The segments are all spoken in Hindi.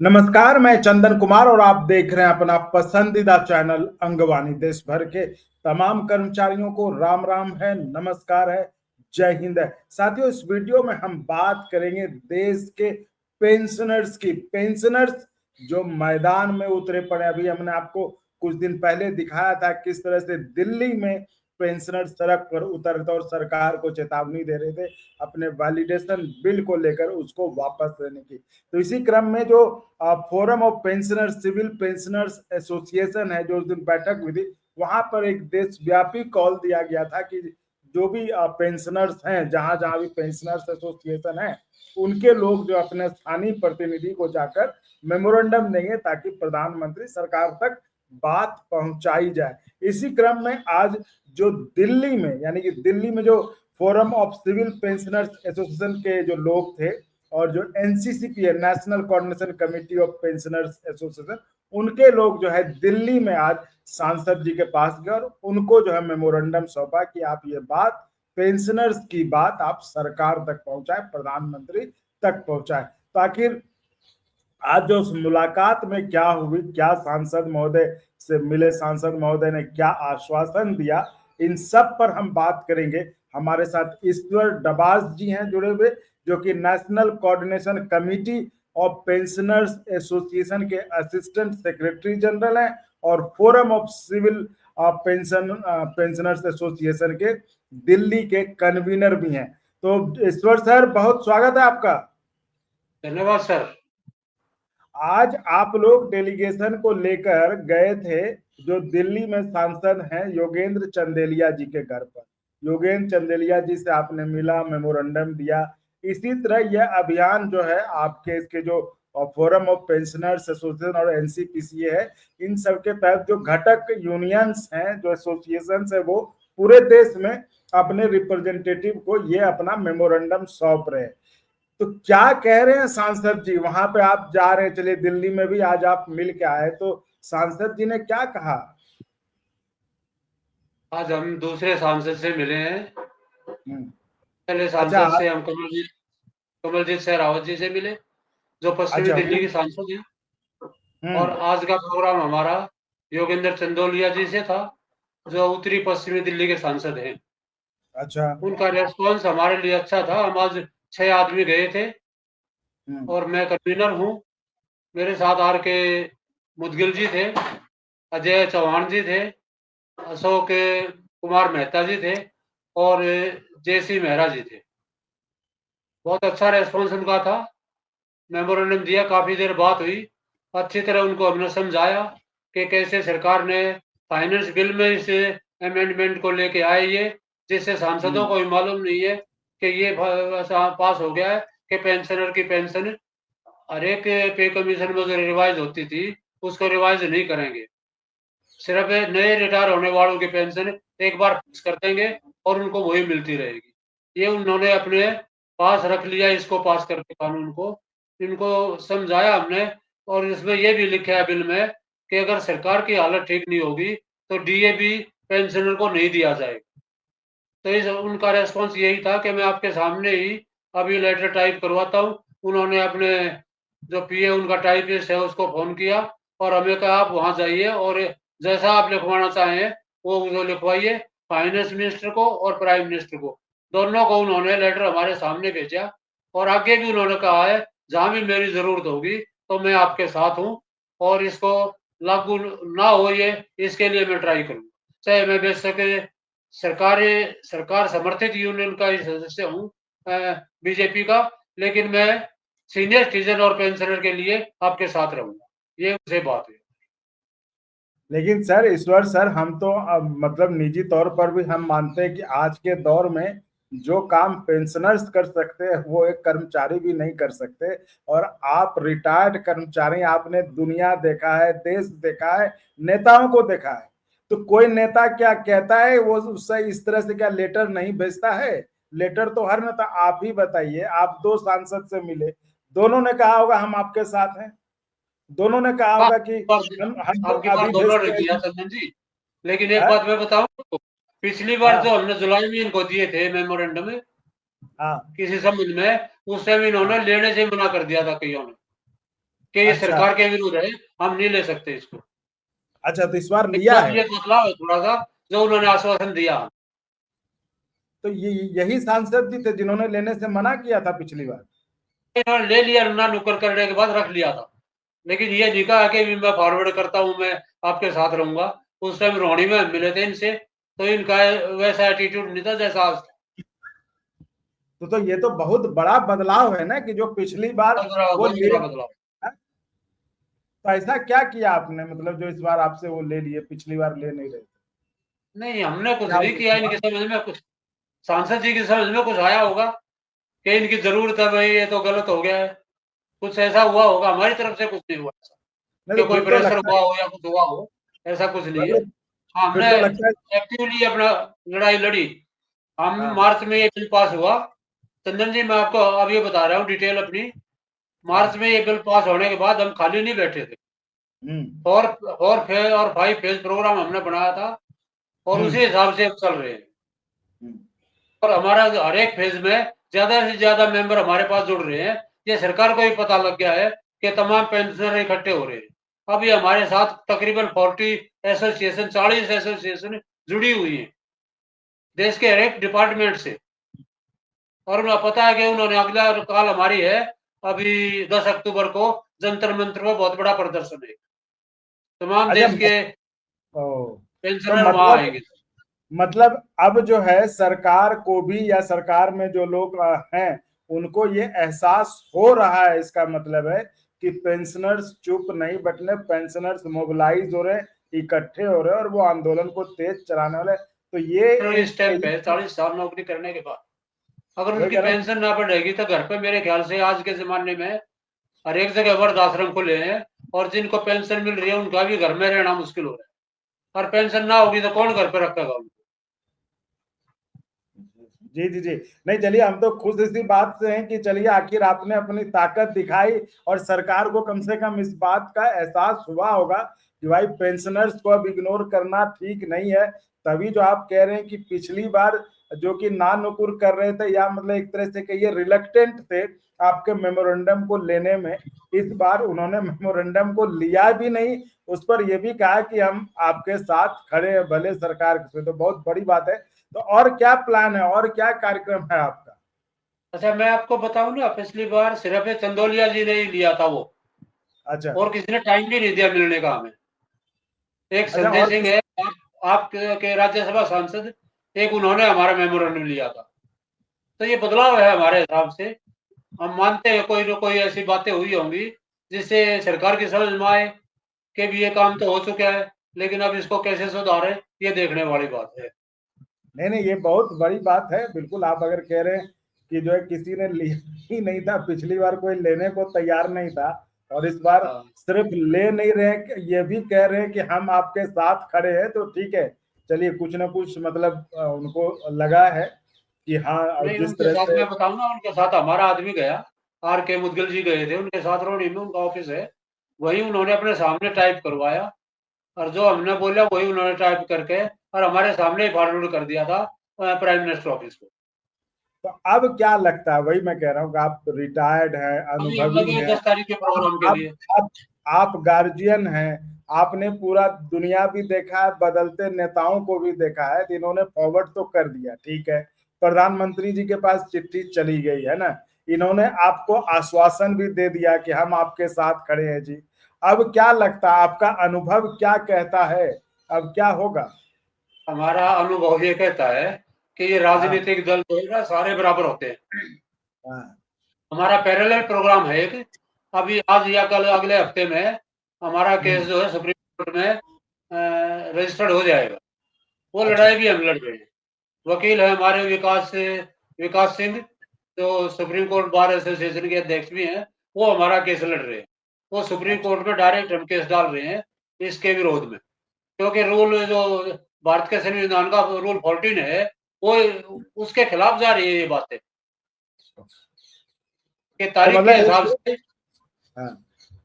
नमस्कार, मैं चंदन कुमार और आप देख रहे हैं अपना पसंदीदा चैनल अंगवानी। देश भर के तमाम कर्मचारियों को राम राम है, नमस्कार है, जय हिंद है। साथियों, इस वीडियो में हम बात करेंगे देश के पेंशनर्स की। पेंशनर्स जो मैदान में उतरे पड़े, अभी हमने आपको कुछ दिन पहले दिखाया था किस तरह से दिल्ली में पेंशनर सड़क पर उतर और सरकार को चेतावनी दे रहे थे अपने वैलिडेशन बिल को लेकर उसको वापस लेने की। तो इसी क्रम में जो forum of pensioners, civil pensioners association है, जो उस दिन बैठक हुई थी, वहां पर एक देशव्यापी कॉल दिया गया था कि जो भी पेंशनर्स हैं, जहां जहां भी पेंशनर्स एसोसिएशन है, उनके लोग जो अपने स्थानीय प्रतिनिधि को जाकर मेमोरेंडम देंगे ताकि प्रधानमंत्री सरकार तक बात पहुंचाई जाए। इसी क्रम में आज जो दिल्ली में, यानी कि दिल्ली में जो forum of civil pensioners association के जो लोग थे और जो एनसीसीपी है, national coordination committee of pensioners association, उनके लोग जो है दिल्ली में आज सांसद जी के पास गए और उनको जो है मेमोरेंडम सौंपा कि आप ये बात, पेंशनर्स की बात आप सरकार तक पहुंचाए, प्रधानमंत्री तक पहुंचाए। तो आखिर आज जो उस मुलाकात में क्या हुई, क्या सांसद महोदय से मिले, सांसद महोदय ने क्या आश्वासन दिया, इन सब पर हम बात करेंगे। हमारे साथ ईश्वर डबास जी हैं जुड़े हुए, जो कि national coordination committee of pensioners association के असिस्टेंट सेक्रेटरी जनरल हैं और forum of civil pensioners association के दिल्ली के कन्वीनर भी हैं। तो ईश्वर सर, बहुत स्वागत है आपका। धन्यवाद सर। आज आप लोग डेलीगेशन को लेकर गए थे जो दिल्ली में सांसद हैं योगेंद्र चंदेलिया जी के घर पर। योगेंद्र चंदेलिया जी से आपने मिला, मेमोरेंडम दिया। इसी तरह यह अभियान जो है आपके इसके जो फोरम ऑफ पेंशनर्स एसोसिएशन और एनसीपीसी है, इन सब के तहत जो घटक यूनियंस हैं, जो एसोसिएशन है, वो पूरे देश में अपने रिप्रेजेंटेटिव को ये अपना मेमोरेंडम सौंप रहे हैं। तो क्या कह रहे हैं सांसद जी? वहां पे आप जा रहे हैं, चलिए दिल्ली में भी आज आप मिल के आए, तो सांसद जी ने क्या कहा? आज हम दूसरे सांसद से मिले हैं। पहले अच्छा। सांसद से हम कमलजीत शेरावत जी से मिले, जो पश्चिमी अच्छा। दिल्ली की सांसद हैं। और हम्म। आज का प्रोग्राम हमारा योगेंद्र चंदोलिया जी से था, जो उत्तरी पश्चिमी दिल्ली के सांसद हैं। अच्छा। उनका रेस्पॉन्स हमारे लिए अच्छा था। हम आज 6 आदमी गए थे और मैं कन्वीनर हूँ। मेरे साथ आर के मुदगिल जी थे, अजय चौहान जी थे, अशोक कुमार मेहता जी थे और जेसी मेहरा जी थे। बहुत अच्छा रेस्पॉन्स उनका था। मेमोरेंडम दिया, काफ़ी देर बात हुई। अच्छी तरह उनको हमने समझाया कि कैसे सरकार ने फाइनेंस बिल में इस अमेंडमेंट को लेके आए ये, जिससे सांसदों को भी मालूम नहीं है कि ये पास हो गया है कि पेंशनर की पेंशन हर एक पे कमीशन में जो रिवाइज होती थी, उसको रिवाइज नहीं करेंगे। सिर्फ नए रिटायर होने वालों की पेंशन एक बार फिक्स कर देंगे और उनको वही मिलती रहेगी। ये उन्होंने अपने पास रख लिया, इसको पास करके कानून को। इनको समझाया हमने और इसमें ये भी लिखा है बिल में कि अगर सरकार की हालत ठीक नहीं होगी तो डीए भी पेंशनर को नहीं दिया जाएगा। तो इस उनका रेस्पॉन्स यही था कि मैं आपके सामने ही अभी लेटर टाइप करवाता हूँ। उन्होंने अपने जो पीए उनका टाइपिस्ट है उसको फ़ोन किया और हमें कहा आप वहाँ जाइए और जैसा आप लिखवाना चाहें वो लिखवाइए। फाइनेंस मिनिस्टर को और प्राइम मिनिस्टर को, दोनों को उन्होंने लेटर हमारे सामने भेजा और आगे भी उन्होंने कहा है जहाँ भी मेरी ज़रूरत होगी तो मैं आपके साथ हूँ और इसको लागू ना हो ये, इसके लिए मैं ट्राई करूँगा। चाहे मैं बेशक सरकार समर्थित यूनियन का ही सदस्य हूँ, बीजेपी का, लेकिन मैं सीनियर सिटीजन और पेंशनर के लिए आपके साथ रहूंगा। ये उसे बात है। लेकिन सर, ईश्वर सर, हम तो मतलब निजी तौर पर भी हम मानते हैं कि आज के दौर में जो काम पेंशनर्स कर सकते हैं वो एक कर्मचारी भी नहीं कर सकते। और आप रिटायर्ड कर्मचारी, आपने दुनिया देखा है, देश देखा है, नेताओं को देखा है। तो कोई नेता क्या कहता है वो उससे इस तरह से क्या लेटर नहीं भेजता है? लेटर तो हर नेता, आप ही बताइए, आप दो सांसद से मिले, दोनों ने कहा होगा हम आपके साथ हैं, दोनों ने कहा हाँ, होगा कि हम तो आपकी बात अभी दोनों ने भेजते किया हैं। चंदन जी, लेकिन एक हाँ। बात मैं बताऊं तो, पिछली बार जो हाँ। हमने जुलाई में इनको दिए थे मेमोरेंडम में हाँ। किसी संबंध में, उस टाइम इन्होंने हाँ। लेने से मना कर दिया था कईयों ने। कि ये अच्छा। सरकार के विरुद्ध है, हम नहीं ले सकते इसको। अच्छा, तो इस बार लिया है। ये बदलाव है थोड़ा सा जो उन्होंने आश्वासन दिया। तो ये यही सांसद जी थे जिन्होंने लेने से मना किया था पिछली बार। इन्होंने ले लिया, ना नुक्कड़ करने के बाद रख लिया था, लेकिन ये नहीं कहा कि भी मैं फॉरवर्ड करता हूँ, मैं आपके साथ रहूंगा। उस टाइम रोहिणी में मिले थे इनसे, तो इनका वैसा एटीट्यूड नहीं था जैसा आज। तो ये तो बहुत बड़ा बदलाव है ना, कि जो पिछली बार वो बहुत ले, बड़ा बदलाव। तो ऐसा क्या किया आपने, मतलब जो इस बार आपसे वो ले लिए, पिछली बार ले नहीं रहे थे? नहीं, हमने कुछ क्या नहीं किया, इनकी समझ में कुछ, सांसद जी की समझ में कुछ आया होगा कि इनकी जरूरत है भाई, ये तो गलत हो गया है, कुछ ऐसा हुआ होगा। हमारी तरफ से कुछ नहीं हुआ ऐसा नहीं कि तो कोई फिर तो प्रेशर लगता हुआ हो या कुछ हुआ हो, ऐसा कुछ नहीं है। है, हाँ, फिर हमने तो लगता है। एक्टिवली अपना लड़ाई लड़ी। हम हाँ मार्च में ये बिल पास हुआ। चंदन जी, मैं आपको अब ये बता रहा हूँ डिटेल अपनी। मार्च हाँ। में ये बिल पास होने के बाद हम खाली नहीं बैठे थे। हम्म। फोर फेज और 5 फेज प्रोग्राम हमने बनाया था, और उसी हम्म। हिसाब से अब चल रहे हैं। हम्म। और हमारा हर एक फेज में ज्यादा से ज्यादा मेंबर हमारे पास जुड़ रहे हैं। ये सरकार को भी पता लग गया है कि तमाम पेंशनर इकट्ठे हो रहे हैं। अभी हमारे साथ तकरीबन 40 एसोसिएशन जुड़ी हुई है, देश के हर एक डिपार्टमेंट से। और उन्हें पता है कि उन्होंने अगला कॉल हमारी है अभी 10 अक्टूबर को, जंतर मंतर में बहुत बड़ा प्रदर्शन है, तमाम अच्छा देश के ओ, तो पेंशनर वहां आएंगे। मतलब अब जो है सरकार को भी, या सरकार में जो लोग हैं, उनको ये एहसास हो रहा है, इसका मतलब है कि पेंशनर्स चुप नहीं बैठने, पेंशनर्स मोबिलाइज हो रहे, इकट्ठे हो रहे और वो आंदोलन को तेज चलाने वाले। तो ये इस टाइम पे 40 साल नौकरी करने के बाद अगर वही उनकी कह रहा हूँ। पेंशन ना बढ़ेगी तो घर पे मेरे ख्याल से आज के जमाने में हर एक जगह वृद्ध आश्रम खुले हैं, और जिनको पेंशन मिल रही है उनका भी घर में रहना मुश्किल हो रहा है। और पेंशन ना होगी तो कौन घर पे रखेगा उनको। जी जी जी। नहीं, चलिए, हम तो खुश इसी बात से हैं कि चलिए आखिर आपने अपनी ताकत दिखाई, और सरकार को कम से कम इस बात का एहसास हुआ होगा कि भाई पेंशनर्स को अब इग्नोर करना ठीक नहीं है। तभी जो आप कह रहे हैं कि पिछली बार जो कि ना नुकुर कर रहे थे, या मतलब एक तरह से कहिए रिलक्टेंट थे आपके मेमोरेंडम को लेने में, इस बार उन्होंने मेमोरेंडम को लिया भी नहीं, उस पर यह भी कहा कि हम आपके साथ खड़े हैं भले सरकार से। तो बहुत बड़ी बात है। तो और क्या प्लान है, और क्या कार्यक्रम है आपका? अच्छा, मैं आपको बताऊं ना, पिछली बार सिर्फ चंदोलिया जी ने ही लिया था वो, अच्छा। और किसी ने टाइम भी नहीं दिया मिलने का हमें। एक अच्छा, संजय और सिंह है, आप के राज्यसभा सांसद, एक उन्होंने हमारा मेमोरेंडम लिया था। तो ये बदलाव है हमारे हिसाब से। हम मानते हैं कोई न कोई ऐसी बातें हुई होंगी जिससे सरकार की समझ में आए कि भी ये काम तो हो चुका है, लेकिन अब इसको कैसे सुधारें, ये देखने वाली बात है। नहीं नहीं, ये बहुत बड़ी बात है। बिल्कुल, आप अगर कह रहे हैं कि जो है किसी ने लिया ही नहीं था, पिछली बार कोई लेने को तैयार नहीं था, और इस बार हाँ, सिर्फ ले नहीं रहे, ये भी कह रहे हैं कि हम आपके साथ खड़े हैं, तो ठीक है। चलिए, कुछ ना कुछ मतलब उनको लगा है कि हाँ, और नहीं, जिस उनके तरह साथ से। मैं बताऊं ना, उनके साथ हमारा आदमी गया, आर के मुदगिल जी गए थे उनके साथ, रोडी में उनका ऑफिस है, वही उन्होंने अपने सामने टाइप करवाया, और जो हमने बोला वही उन्होंने टाइप करके और हमारे सामने ही फॉरवर्ड कर दिया था प्राइम मिनिस्टर ऑफिस को। तो अब क्या लगता है, वही मैं कह रहा हूँ कि आप रिटायर्ड हैं, अभी हम अनुभवी लगे हैं, 10 तारीख के आप प्रोग्राम के आप लिए। आप आप गार्जियन हैं, आपने पूरा दुनिया भी देखा है, बदलते नेताओं को भी देखा है, तो इन्होंने फॉरवर्ड तो कर दिया, ठीक है। प्रधानमंत्री जी के पास चिट्ठी चली गई है ना, इन्होंने आपको आश्वासन भी दे दिया कि हम आपके साथ खड़े हैं जी। अब क्या लगता है, आपका अनुभव क्या कहता है, अब क्या होगा? हमारा अनुभव ये कहता है कि ये हाँ राजनीतिक दल जो है ना, सारे बराबर होते हैं। हाँ। हमारा पैरेलल प्रोग्राम है एक, अभी आज या कल अगले हफ्ते में हमारा केस हम्म। जो है सुप्रीम कोर्ट में रजिस्टर्ड हो जाएगा। वो अच्छा। लड़ाई भी हम लड़ रहे हैं। वकील है हमारे विकास सिंह, जो सुप्रीम कोर्ट बार एसोसिएशन के अध्यक्ष भी हैं, वो हमारा केस लड़ रहे हैं। वो सुप्रीम अच्छा। कोर्ट में डायरेक्ट हम केस डाल रहे हैं इसके विरोध में, क्योंकि रूल जो भारत के संविधान का रूल 14 है, वो उसके खिलाफ जा रही है ये बातें, कि तो तारीख के मतलब हिसाब एक, से हाँ,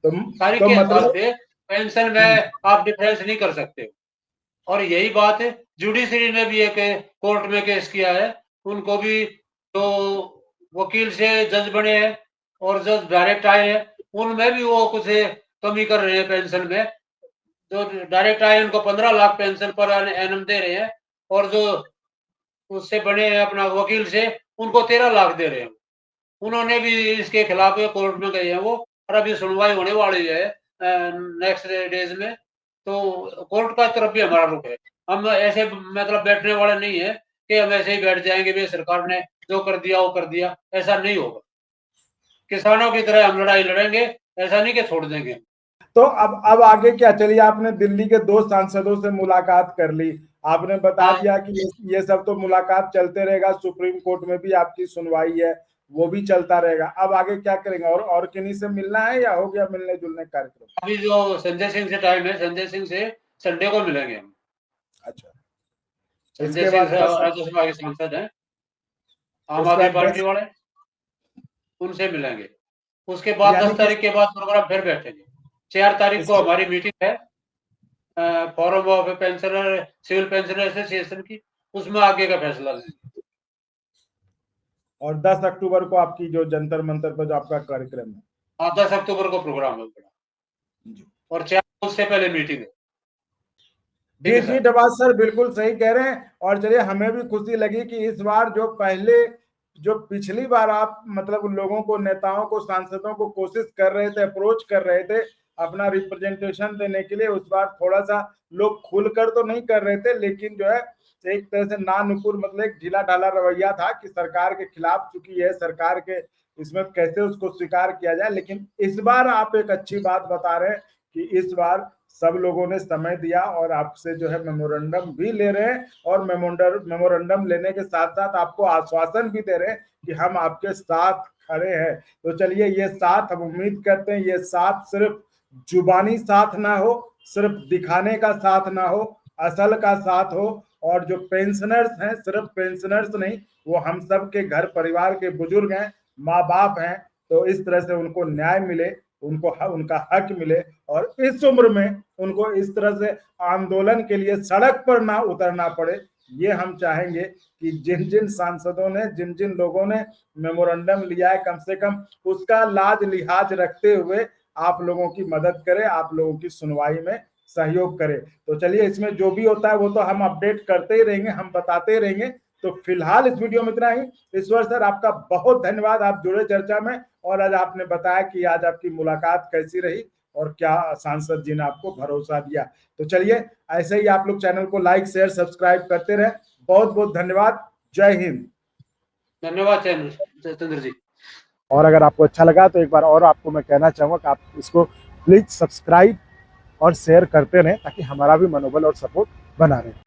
तो तारीख तो के हिसाब मतलब। से पेंशन में आप डिफरेंस नहीं कर सकते हो। और यही बात है, जुडिशरी ने भी एक कोर्ट में केस किया है, उनको भी जो वकील से जज बने हैं और जज डायरेक्ट आए हैं, उनमें भी वो कुछ कमी कर रहे हैं पेंशन में। जो डायरेक्ट आए उनको 15 लाख पेंशन पर एनम दे रहे हैं, और जो उससे बने हैं अपना वकील से, उनको 13 लाख दे रहे हैं। उन्होंने भी इसके खिलाफ कोर्ट में गए हैं वो, और अभी सुनवाई होने वाली है नेक्स्ट डेज में। तो कोर्ट का तरफ भी हमारा रुख है। हम ऐसे मतलब बैठने वाले नहीं है कि हम ऐसे ही बैठ जाएंगे भाई सरकार ने जो कर दिया वो कर दिया, ऐसा नहीं होगा। किसानों की तरह हम लड़ाई लड़ेंगे, ऐसा नहीं कि छोड़ देंगे। तो अब आगे क्या? चलिए, आपने दिल्ली के 2 सांसदों से मुलाकात कर ली, आपने बता दिया कि ये सब तो मुलाकात चलते रहेगा, सुप्रीम कोर्ट में भी आपकी सुनवाई है, वो भी चलता रहेगा। अब आगे क्या करेंगे? और किन्हीं से मिलना है या हो गया मिलने जुलने कार्यक्रम? अभी जो संजय सिंह से टाइम है, संजय सिंह से संडे को मिलेंगे हम। अच्छा, संजय इसके सिंह बाद राज्यसभा के सांसद हैं, आम उसके आदमी बाद पार्टी वाले, उनसे मिलेंगे। उसके बाद 10 तारीख के बाद प्रोग्राम फिर बैठेंगे। 4 तारीख को हमारी मीटिंग है forum of pensioner civil pensioner association की, उसमें आगे का फैसला लेंगे। और 10 अक्टूबर को आपकी जो जंतर मंतर पर जो आपका कार्यक्रम है? हाँ, 10 अक्टूबर को प्रोग्राम है बड़ा, और 4 उससे पहले मीटिंग है। जी जी डबाज सर, बिल्कुल सही कह रहे हैं। और चलिए, हमें भी खुशी लगी कि इस बार जो पिछली बार आप मतलब उन लोगों को, नेताओं को, सांसदों को कोशिश कर रहे थे, अप्रोच कर रहे थे अपना रिप्रेजेंटेशन देने के लिए, उस बार थोड़ा सा लोग खुलकर तो नहीं कर रहे थे, लेकिन जो है एक तरह से ना नुकुर, मतलब एक ढीला ढाला रवैया था कि सरकार के खिलाफ चुकी है, सरकार के इसमें कैसे उसको स्वीकार किया जाए। लेकिन इस बार आप एक अच्छी बात बता रहे हैं कि इस बार सब लोगों ने समय दिया और आपसे जो है मेमोरेंडम भी ले रहे हैं, और मेमोरेंडम लेने के साथ साथ आपको आश्वासन भी दे रहे हैं कि हम आपके साथ खड़े हैं। तो चलिए, ये साथ हम उम्मीद करते हैं ये साथ सिर्फ जुबानी साथ ना हो, सिर्फ दिखाने का साथ ना हो, असल का साथ हो। और जो पेंशनर्स हैं, सिर्फ पेंशनर्स नहीं, वो हम सब के घर परिवार के बुजुर्ग हैं, माँ बाप हैं, तो इस तरह से उनको न्याय मिले, उनको उनका हक मिले, और इस उम्र में उनको इस तरह से आंदोलन के लिए सड़क पर ना उतरना पड़े। ये हम चाहेंगे कि जिन जिन सांसदों ने, जिन जिन लोगों ने मेमोरेंडम लिया है, कम से कम उसका लाज लिहाज रखते हुए आप लोगों की मदद करें, आप लोगों की सुनवाई में सहयोग करें। तो चलिए, इसमें जो भी होता है वो तो हम अपडेट करते ही रहेंगे, हम बताते ही रहेंगे। तो फिलहाल इस वीडियो में इतना ही। ईश्वर सर, आपका बहुत धन्यवाद, आप जुड़े चर्चा में, और आज आपने बताया कि आज आपकी मुलाकात कैसी रही और क्या सांसद जी ने आपको भरोसा दिया। तो चलिए, ऐसे ही आप लोग चैनल को लाइक शेयर सब्सक्राइब करते रहे। बहुत बहुत धन्यवाद। जय हिंद। धन्यवाद चंद्र जी। और अगर आपको अच्छा लगा तो एक बार और आपको मैं कहना चाहूंगा कि आप इसको प्लीज सब्सक्राइब और शेयर करते रहें, ताकि हमारा भी मनोबल और सपोर्ट बना रहे।